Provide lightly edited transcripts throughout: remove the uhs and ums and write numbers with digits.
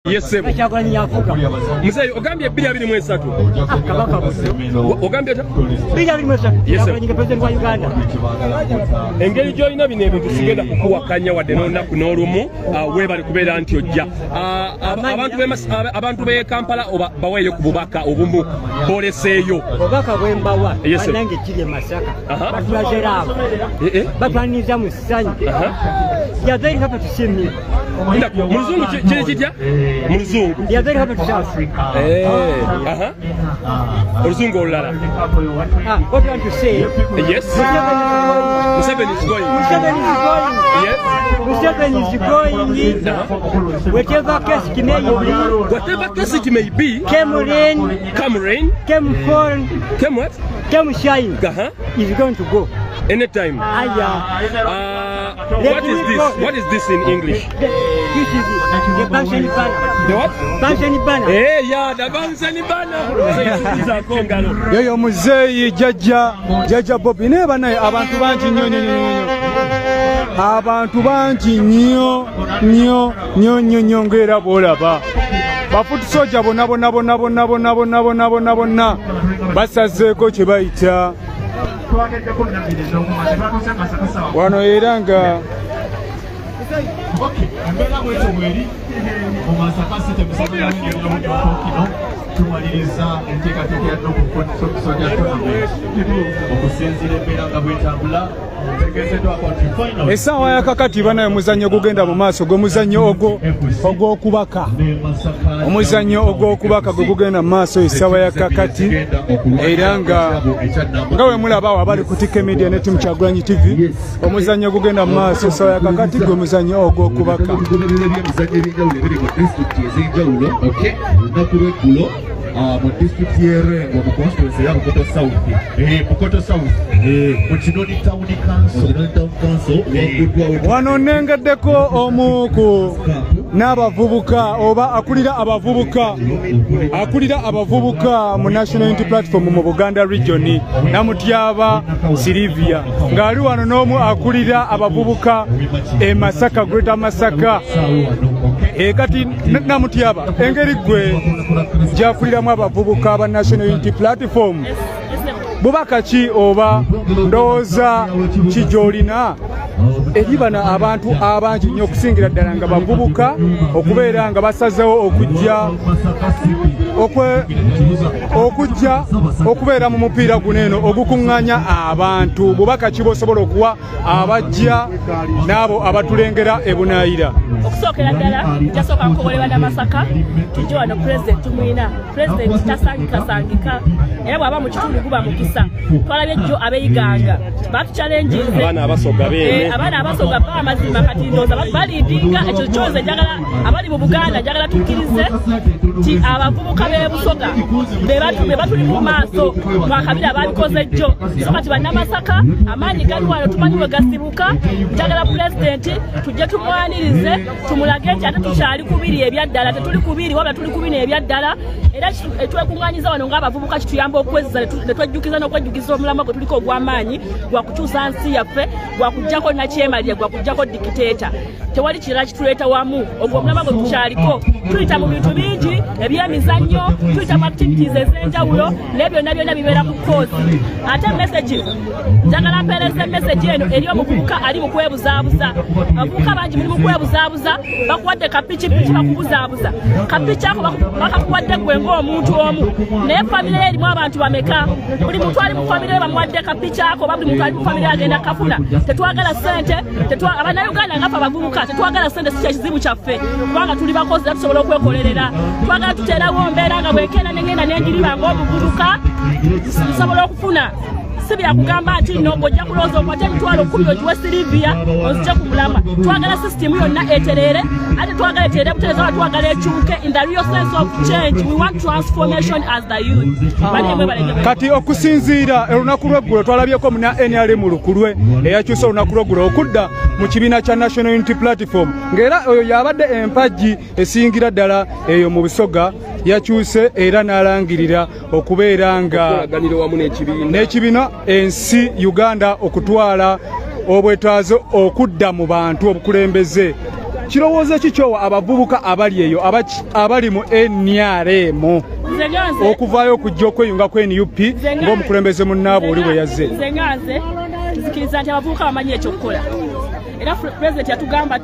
Yes, sir. Mzee, ogambye 2023. Kabaka bose. Ogambye ta? 2023. Yes, sir. Nyinga president wa Uganda. Engeri gyolina bino ebintu sigenda kukuwakanya wadde n'olunaku n'olumu weebali kubeera nti ojja. Abantu b'e Kampala baweeyo ku bubaka obumu booleseeyo. Obubaka bwe mbawa Yes, sir. nange kiri Emasaka. Batulaze awo. Batwaniza mu ssanyu. They are very happy to see me. Muzungu kiri kitya? Muzungu. They are very happy to see us. Oluzungu olulala. What do you want to say? Yes. Museveni is going. Museveni is going. Yes. Museveni is going. Whatever case it may be. Whatever case it may be. Came rain. Come rain. Came fall. Come what? Came shine. Is going to go. Anytime. What is this? What is this in English? This is the Banshani banner. The what? Banshani banner. Hey, yeah, the Banshani banner. Yoyo muzeeyi Jaaja Bobi neba naye abantu bangi nnyo. Abantu bangi nnyo ng'era bw'olaba. Bafutu soja bonna basazeeko kye bayita wano era nga tumaliriza enteekateeka ya NuP soja okusinziira embeera nga bwetambula essaawa yakakati banaye omuzannyo gugenda mu maaso gwe muzannyo ogw'okubaka gwe gugenda mu maaso essaawa yakakati era nga we mulaba awo abali ku TK Media ne Team Kyagulanyi TV omuzannyo gugenda mu maaso essaawa yakakati gwe muzannyo ogw'okubaka mu district y'Erengo mu constituency ya Bukoto South mu Kinoni Town Council wano nengeddeko omu ku n'abavubuka oba akulira abavubuka mu National Unity Platform mu Buganda Region Namutyaba Silivia ng'ali wano n'omu akulira abavubuka Emasaka Greater Masaka kati Namutyaba engeri gwe gyakuliramu abavubuka aba National Unity Platform bubaka ki oba ndowooza ki gy'olina eri bano abantu abangi nnyo okusingira ddala nga bavubuka okubeera nga basazeewo okujja okubeera mu mupiira guno eno ogukuŋŋaanya abantu bubaka ki b'osobola okuwa abajja n'abo abatulengera ebunaayira okusookera ddala jasooka nkobolebwa Namasaka tujje wano pulezidenti tumuyina pulezidenti tasangikasangika era bw'aba mu kitundu guba mukisa twalabye jjo ab'Iganga batuchallenges abaana abasoga b'amazima kati ndowooza balindinga ekyo kyoze njagala abali mu Buganda njagala tukkirize nti abavubuka b'e Busoga be batuli mu maaso twakabira babikoze jjo so kati bannamasaka amaanyi gali wano tumanyi we gasibuka njagala pulezidenti tujje tumwanirize tumulage nti ate tukyali kubiri ebyaddala tetuli kubiri wabula tuli kubiri ebyaddala era twekuŋŋaanyiza wano ng'abavubuka kituyamba okwezza ne twejjukiza n'okwejjukiza omulamwa gwe tuliko ogw'amaanyi gwa kukyusa nsi yaffe gwa kuggyako nakyemalira gwa kuggyako dikiteeta tewali kirala kituleeta wamu ogwo omulamwa gwe tukyaliko tuyita mu bintu bingi ebyemizannyo tuyita mu activities ez'enjawulo naye byonna bibeera ku koozi ate message njagala mpeereza message eno eri omuvubuka ali mu kwebuzaabuza abavubuka bangi muli mu kwebuzaabuza bakuwadde kapikipiki bakubuzaabuza kapiki ako bakakuwadde gwe ng'omuntu omu naye famire ye erimu abantu bameka buli muntu ali mu famire ye bamuwadde kapiki ako oba buli muntu ali mu famire ye agenda kafuna tetwagala ssente abannayuganda ngaffe abavubuka tetwagala ssente si kyekizibu kyaffe kubanga tuli bakozi era tusobola okwekolerera twagala tuteerawo mbeera nga bwekenda nengenda nenjiriba ng'omuvubuka tusobola okufuna sibira kugamba nti no bojja kulooza okwate emitwalo 10 ogiwe Silivia ozije ku mulamwa twagala system yonna eterere ate twagala eterere butereeza twagala ekyuke in the real sense of change we want transformation as the youth kati okusinziira olunaku lw'eggulo twalabyeko muna NRM lukulwe eyakyusa olunaku lw'eggulo okudda mu kibiina kya National Unity Platform ng'era oyo yabadde empagi esingira ddala eyo mu Busoga yakyuse era n'alangirira okubeera nga n'ekibiina ensi Uganda okutwala obwetaazo okudda mu bantu obukulembeze kirowoozo kikyowa abavubuka abali eyo abali mu NRM okuvaayo okujja okweyunga ku NuP ng'omukulembeze munnaabwe oli bwe yazze. Nze nganze nzikiriza nti abavubuka bamanyi ekyokukola era pulezidenti yatugamba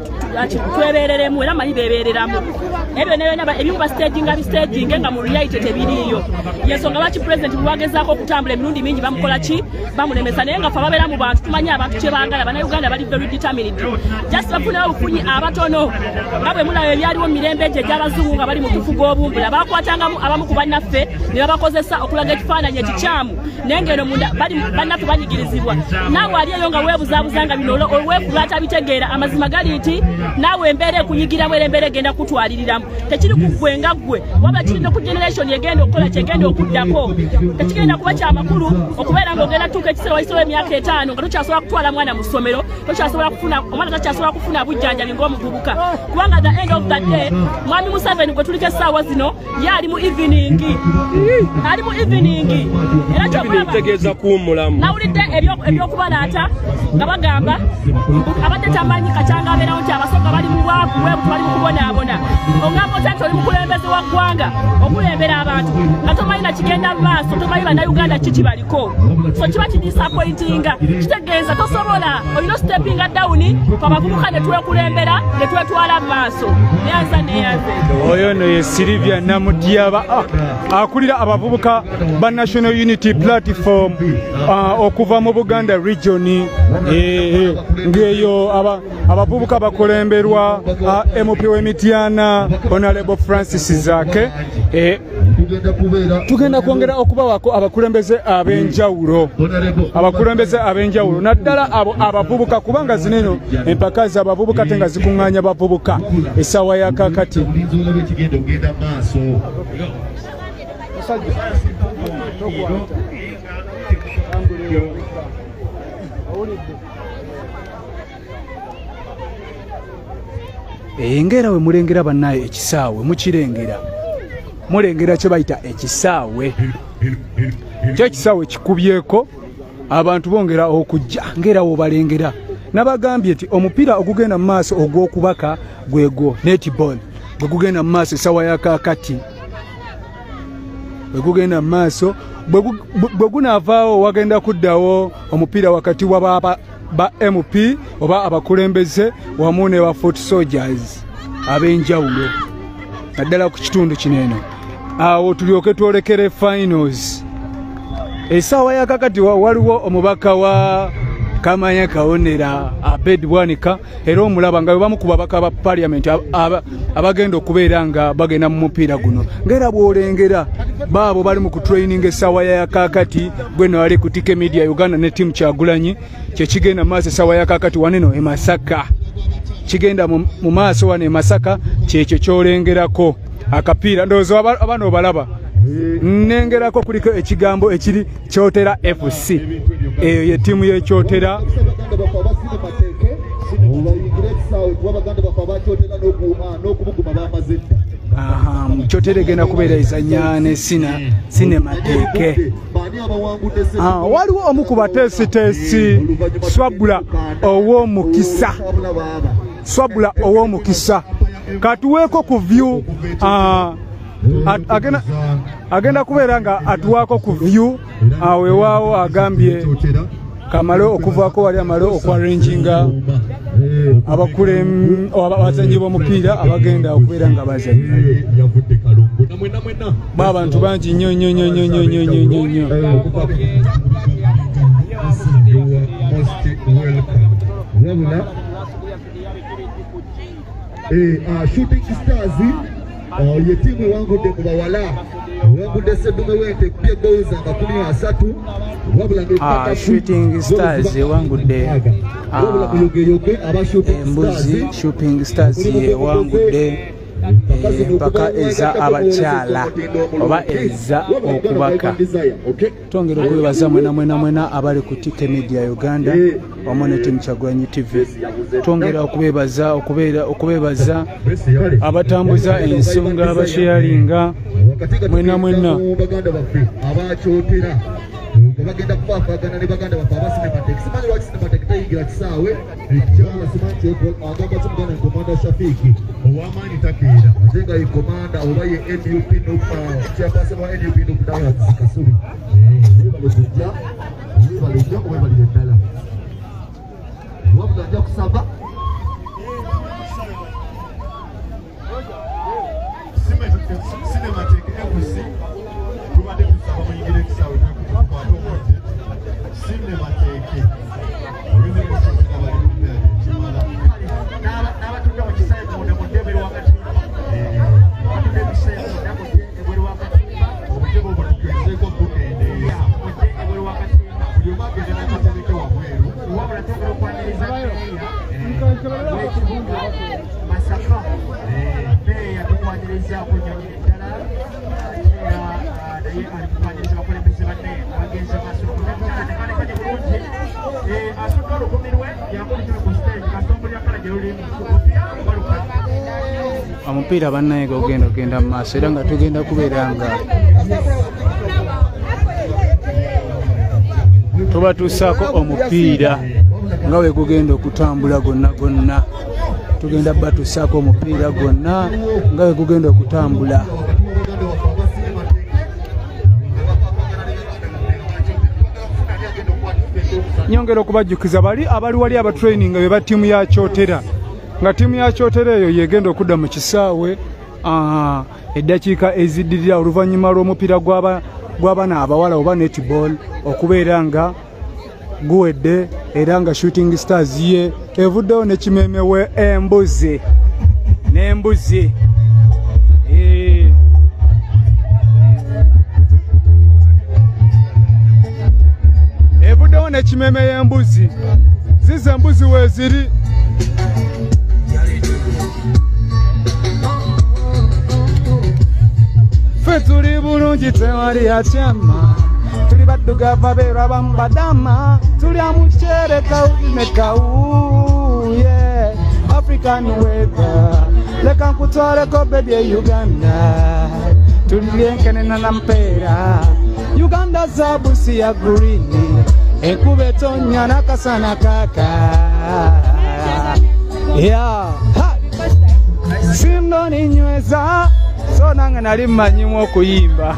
twebereremu era manyi bebereramu ebyo nebyo ebyuba staging nga mu reality tebiriiyo yensonga lwaki pulezidenti bwagezaako okutambula emirundi mingi bamukola ki bamulemesa naye nga fe ababeera mu bantu tumanyi abantu kye baagala bannayuganda bali very determined just bafunayo obufunyi abatono nga bwe mulaba ebyaliwo mu mirembe gye gy'abazungu nga bali mu tufu g'obumbula bakwatangamu abamu ku bannaffe ne babakozesa okulaga ekifaananyi ekikyamu naye ngeno bannaffe banyigirizibwa naawe ali eyo nga weebuzaabuza nga bino olwekubata bitegeera amazima gali nti naawe embeera ekunyigiramu era embeera egenda kutwaliriramu tekiri kuggwe nga ggwe wabula kiri ne ku generation egenda okukola kyegenda okuddako tekigenda kuba kyamakulu okubeera ng'ogenda tuuka ekiseera wayisewo emyaka 5 nga tokyasobola kutwala mwana mu ssomero omwana takyasobola kufuna bujjanjabi ng'omuvubuka kubanga the end of the day mwami Museveni gwe tuliko essaawa zino ye ali mu evening era kyokulaba nawulidde ebyokubalaata nga bagamba abadde tamanyi kakyanga abeerawo nti abasooka bali mu bwavu bwebutu bali mu kubonaabona ogamba otati oli mukulembeze wa ggwanga okulembera abantu nga tomanyi na kigenda mu maaso tomanyi bannayuganda kiki baliko so kiba kidisappointinga kitegeeza tosobola olina steppinga down abavubuka ne twekulembera ne twetwala mu maaso neyanze oyo no ye Silivia Namutyaba akulira abavubuka ba National Unity Platform okuva mu Buganda region ngeyo abavubuka bakolemberwa MP w'Emityana Honorable Francis Zake tugenda kwongera okubawako abakulembeze ab'enjawulo naddala abo abavubuka kubanga zineno empaka z'abavubuka tenga zikuŋŋaanya bavubuka essaawa ya kakati engera we mulengera bannaye ekisaawe mulengera kye bayita ekisaawe kyekisaawe kikubyeko abantu bongera okujja ngera wobalengera nabagambye nti omupiira ogugenda mu maaso ogw'okubaka gwego netball bwe gugenda mu maaso essaawa ya kakati bwe gugenda mu maaso bwe gunaavaawo wagenda kuddawo omupiira wakati wa ba MP oba abakulembeze wamu ne ba foot soldiers ab'enjawulo naddala ku kitundu kineno awo tulyoke twolekere finals essaawa ya kakati waliwo omubaka wa Kamanya Kaonera Abed Bwanika era omulaba nga bamu ku babaka ba parliament abagenda okubeera nga bagenda mu mupiira guno ngera bwolengera baabo bali mu kutraining essaawa ya kakati gweno wali ku TK Media Uganda ne timu Kyagulanyi kyekigenda mu maaso essaawa ya kakati waneno Emasaka kigenda mu maaso wane Emasaka kyekyo kyolengerako akapiira ndowooza abano balaba nengerako kuliko ekigambo ekiri Kyotera FC eyo ye tiimu y'Ekyotera Kyotera egenda kubeera ezannya ne Sinemateeke waliwo omu ku bateesiteesi Swabula ow'omukisa katuweeko ku view agenda kubeera nga atuwaako ku view weewaawo agambye kamale okuvaako wali amale okwarranginga abazanyi b'omupiira abagenda okubeera nga bazanyi abantu bangi nnyo Shooting Stars ye timu wangudde mu bawala wangudde Ssedume Wente kupye goals nga 13 wabula Shooting Stars wangudde embuzi Shooting Stars ye wangudde mpaka eza abakyala oba eza okubaka twongera okwebaza mwena abali ku TK Media Uganda wamu ne timu Kyagulanyi TV twongera okubebaza abatambuza ensonga abasharinga mwena bagenda kufaafagana ne baganda baffe aba Cinematic. Simanyi lwaki Cinematic tayingira kisaawe ekikyala simanyi agamba kimuganda Komanda Shafiki ow'amaanyi takeera ate nga ye komanda oba ye NuP chairperson wa NuP NuP Kasubi webale kujja webale ejja webalire ddala wabula ajja kusaba Cinematic MC tubadde tusaba muyingire ekisaawe nakutukwata omuti Cinematic n'abatunda mu kisaawe munda mu ddemero wakati batunda ebisaawe munda mu ebweru wakati obutebe obwo tugenzeeko bukendeeza mudde ebweru wakati buli omu agende n'akatebeke wabweru wabula togera okwaniriza w'ekibuga Masaka beeya tukwaniriza kunyonyera ddala era naye ali kukwaniriza bakulembeze banne abagenze maaso nekanekanye bulungi asooka olukumirwe yakulitira ku stage kasongo lya kala gye lulimu kupya waluka omupiira bannaye ogenda mu maaso era nga tugenda kubeera nga tubatuusaako omupiira nga we gugenda okutambula gonna tugenda batuusaako omupiira gwonna nga we gugenda okutambula. Nyongera okubajjukiza abali wali abatraininga be ba ttiimu ya Kyotera nga ttiimu ya Kyotera eyo yegenda okudda mu kisaawe eddakiika eziddirira oluvannyuma lw'omupiira gw'abaana abawala oba netball okubeera nga guwedde era nga Shooting Stars ye evuddewo ne kimemewe embuzi n'embuzi evuddewo ne kimeme y'embuzi zize embuzi weeziri ffe tuli bulungi tewali atyama tuli baddugavu abeeru abamu badama tulya muceere kawuzi ne kawuye African weather leka nkutwaleko bebi e Uganda tulya enkenena na mpeera Uganda zabusi ya gurini enkuba etonya n'akasana kaaka sindo ninyweza so nange nali mmanyimu okuyimba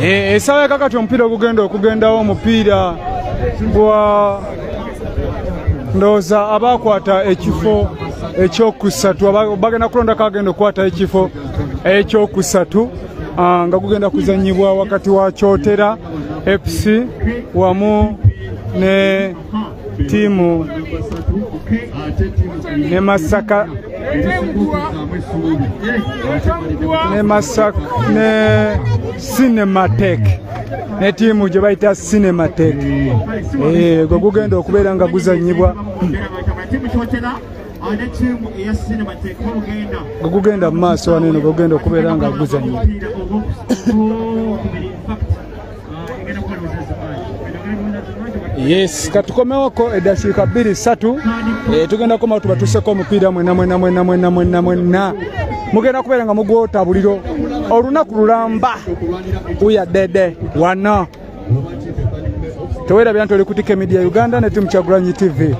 Esawa kakati omupiira okugendawo omupiira gwa ndowooza abakwata ekifo ekyokusatu bagenda kulonda kagenda okukwata ekifo ekyokusatu nga gugenda kuzanyibwa wakati wa Kyotera FC wamu ne tiimu ne Masaka ne Cinematic ne tiimu gye bayita Cinematic gwe gugenda okubeera nga guzanyibwa gugenda mu maaso wano eno gugenda okubeera nga guzannya. Yes, katukomewoko eddakiika 2-3 tugenda koma tubatuuseko omupiira mwena mugenda kubeera nga mugwotabuliro olunaku lulamba uya dede wano teweerabya nti oli ku TK Media Uganda ne timu Kyagulanyi TV.